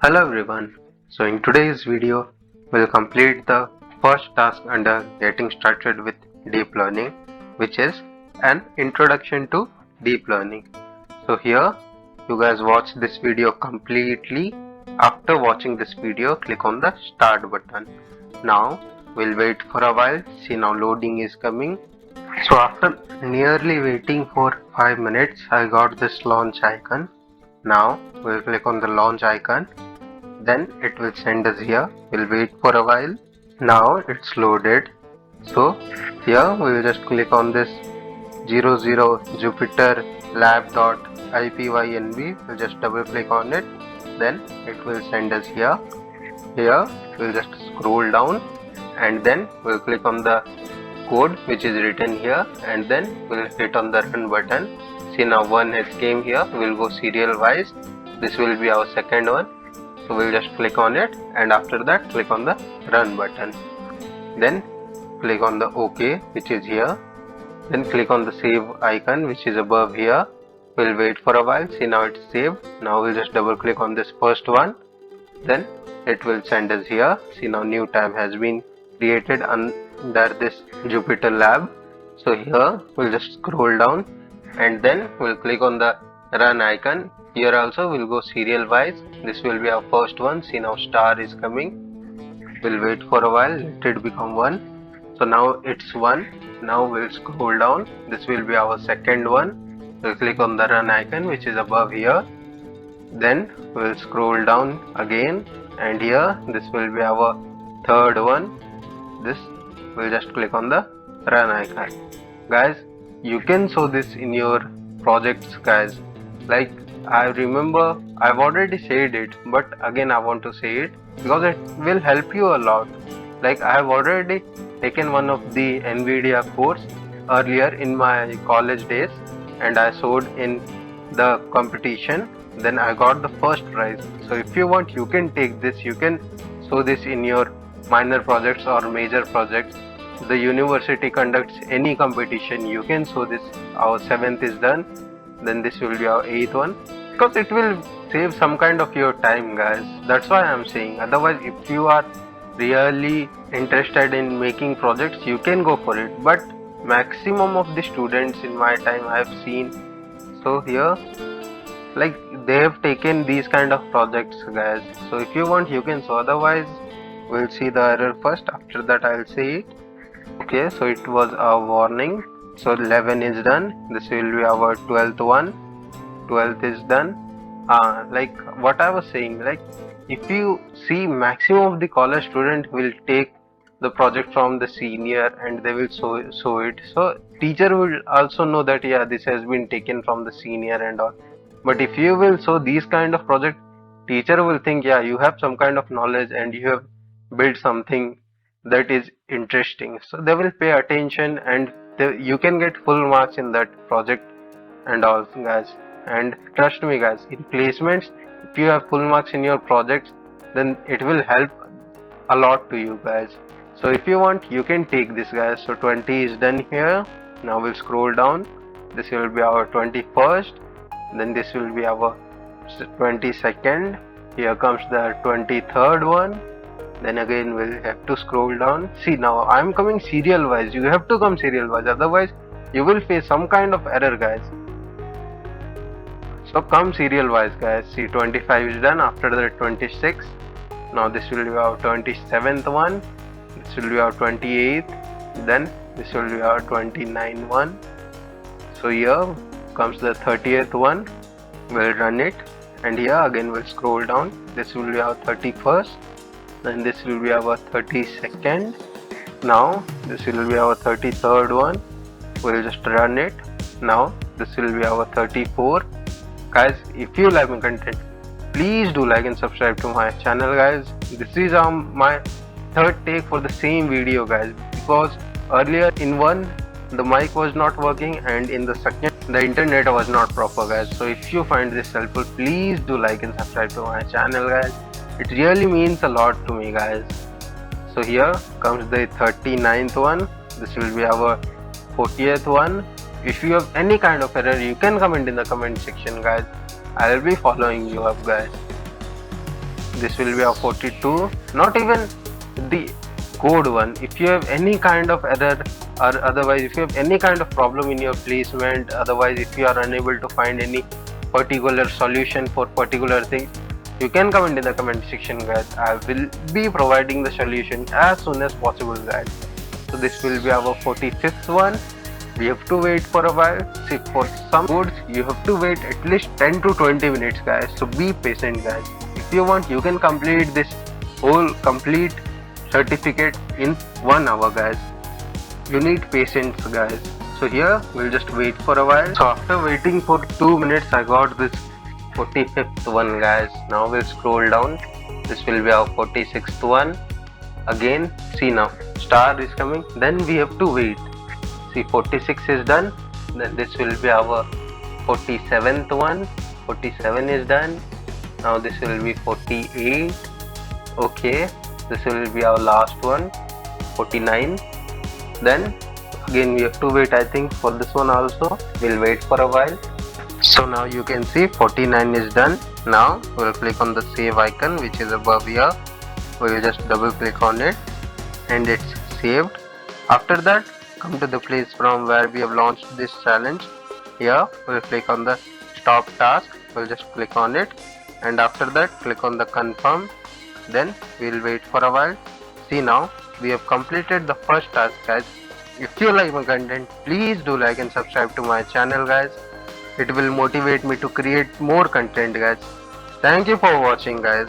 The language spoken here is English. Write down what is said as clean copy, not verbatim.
Hello everyone. So in today's video, we'll complete the first task under getting started with deep learning, which is an introduction to deep learning. So here, you guys watch this video completely. After watching this video, click on the start button. Now, we'll wait for a while. See, now loading is coming. So after nearly waiting for 5 minutes, I got this launch icon. Now, we'll click on the launch icon. Then it will send us here. We'll wait for a while. Now it's loaded. So here we will just click on this 00 Jupyter lab.ipynv. We'll just double click on it. Then it will send us here. Here we'll just scroll down and then we'll click on the code which is written here, and then we'll hit on the run button. See, now one has came here. We'll go serial wise. This will be our second one. So we'll just click on it, and after that click on the run button. Then click on the OK, which is here. Then click on the save icon which is above here. We'll wait for a while. See, now it's saved. Now we'll just double click on this first one. Then it will send us here. See, now new tab has been created under this Jupyter lab. So here we'll just scroll down and then we'll click on the run icon. Here also we'll go serial wise. This will be our first one. See, now star is coming. We'll wait for a while. Let it become 1. So now it's 1. Now we'll scroll down. This will be our second one. We'll click on the run icon which is above here. Then we'll scroll down again, and here this will be our third one. This we'll just click on the run icon. Guys, you can show this in your projects, guys. Like, I remember I've already said it, but again I want to say it because it will help you a lot. Like, I have already taken one of the NVIDIA course earlier in my college days, and I showed in the competition. Then I got the first prize. So if you want, you can take this. You can show this in your minor projects or major projects. The university conducts any competition, you can show this. Our 7th is done. Then this will be our 8th one, because it will save some kind of your time, guys. That's why I'm saying. Otherwise, if you are really interested in making projects, you can go for it. But maximum of the students in my time I have seen, so here, like, they have taken these kind of projects, guys. So if you want, you can. So otherwise, we'll see the error first. After that, I'll say it. Okay, so it was a warning. So 11 is done. This will be our 12th one. 12th is done. Like what I was saying, like, if you see, maximum of the college student will take the project from the senior and they will show it. So teacher will also know that, yeah, this has been taken from the senior and all. But if you will show these kind of project, teacher will think, yeah, you have some kind of knowledge and you have built something that is interesting. So they will pay attention, and you can get full marks in that project and all, guys. And trust me, guys, in placements, if you have full marks in your projects, then it will help a lot to you, guys. So if you want, you can take this, guys. So 20 is done here. Now we'll scroll down. This will be our 21st. Then this will be our 22nd. Here comes the 23rd one. Then again we'll have to scroll down. See, now I'm coming serial wise. You have to come serial wise, otherwise you will face some kind of error, guys. So come serial wise, guys. See, 25 is done. After that, 26. Now this will be our 27th one. This will be our 28th. Then this will be our 29th one. So here comes the 30th one. We'll run it, and here again we'll scroll down. This will be our 31st. Then this will be our 32nd. Now this will be our 33rd one. We'll just run it. Now this will be our 34th. Guys, if you like my content, please do like and subscribe to my channel, guys. This is my third take for the same video, guys, because earlier in one the mic was not working, and in the second the internet was not proper, guys. So if you find this helpful, please do like and subscribe to my channel, guys. It really means a lot to me, guys. So here comes the 39th one. This will be our 40th one. If you have any kind of error, you can comment in the comment section, guys. I'll be following you up, guys. this will be our 42. Not even the code one. If you have any kind of error, or otherwise if you have any kind of problem in your placement, otherwise if you are unable to find any particular solution for particular thing, you can comment in the comment section, guys. I will be providing the solution as soon as possible, guys. So this will be our 45th one. We have to wait for a while. See, for some codes you have to wait at least 10 to 20 minutes, guys. So be patient, guys. If you want, you can complete this whole complete certificate in 1 hour, guys. You need patience, guys. So here we'll just wait for a while. So after waiting for 2 minutes, I got this 45th one, guys. Now we'll scroll down. This will be our 46th one. Again, see now, star is coming. Then we have to wait. See, 46 is done. Then this will be our 47th one. 47 is done. Now this will be 48. Okay, this will be our last one, 49. Then again we have to wait, I think, for this one also. We'll wait for a while. So now you can see 49 is done. Now we'll click on the save icon which is above here. We'll just double click on it and it's saved. After that, come to the place from where we have launched this challenge. Here we'll click on the stop task. We'll just click on it, and after that click on the confirm. Then we'll wait for a while. See, now we have completed the first task, guys. If you like my content, please do like and subscribe to my channel, guys. It will motivate me to create more content, guys. Thank you for watching, guys.